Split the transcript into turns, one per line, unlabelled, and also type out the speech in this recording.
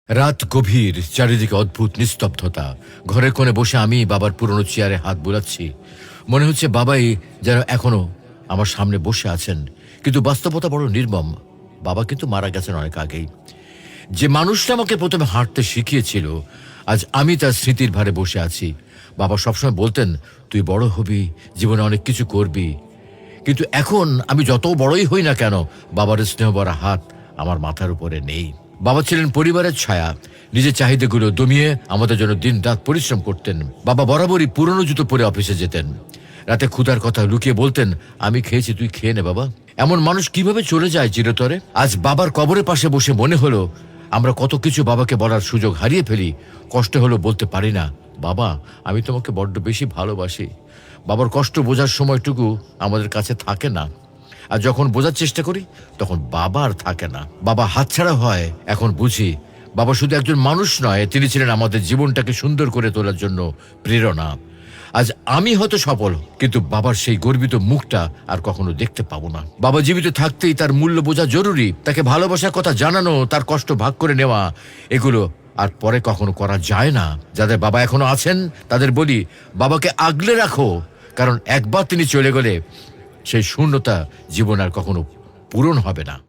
রাত গভীর, চারিদিকে অদ্ভুত নিস্তব্ধতা। ঘরের কোণে বসে আমি বাবার পুরনো চেয়ারে হাত বুলাচ্ছি। মনে হচ্ছে বাবাই যেন এখনো আমার সামনে বসে আছেন। কিন্তু বাস্তবতা বড় নির্মম। বাবা কিন্তু মারা গেছেন অনেক আগেই। যে মানুষটা আমাকে প্রথমে হাঁটতে শিখিয়েছিল, আজ আমি তার স্মৃতির ভারে বসে আছি। বাবা সবসময় বলতেন, তুই বড় হবি, জীবনে অনেক কিছু করবি। কিন্তু এখন আমি যত বড়ই হই না কেন, বাবার স্নেহ ভরা হাত আমার মাথার উপরে নেই। বাবা ছিলেন পরিবারের ছায়া। নিজের চাহিদাগুলো দমিয়ে আমাদের জন্য দিন রাত পরিশ্রম করতেন। বাবা বরাবরই পুরনো জুতো পরে অফিসে যেতেন। রাতে ক্ষুধার কথা লুকিয়ে বলতেন, আমি খেয়েছি, তুই খেয়ে নে বাবা। এমন মানুষ কিভাবে চলে যায় চিরতরে? আজ বাবার কবরের পাশে বসে মনে হলো, আমরা কত কিছু বাবাকে বলার সুযোগ হারিয়ে ফেলি। কষ্ট হলো বলতে পারি না, বাবা আমি তোমাকে বড্ড বেশি ভালোবাসি। বাবার কষ্ট বোঝার সময়টুকু আমাদের কাছে থাকে না। আর যখন বোঝার চেষ্টা করি, তখন বাবা আর থাকে না। বাবা হাতছাড়া হয় এখন বুঝি। বাবা শুধু একজন মানুষ নয়, তিনি ছিলেন আমাদের জীবনটাকে সুন্দর করে তোলার জন্য প্রেরণা। আজ আমি হয়তো সফল, কিন্তু বাবার সেই গর্বিত মুখটা আর কখনো দেখতে পাবো না। বাবা জীবিত থাকতেই তার মূল্য বোঝা জরুরি। তাকে ভালোবাসার কথা জানানো, তার কষ্ট ভাগ করে নেওয়া, এগুলো আর পরে কখনো করা যায় না। যাদের বাবা এখনো আছেন তাদের বলি, বাবাকে আগলে রাখো। কারণ একবার তিনি চলে গেলে সেই শূন্যতা জীবন আর কখনো পূরণ হবে না।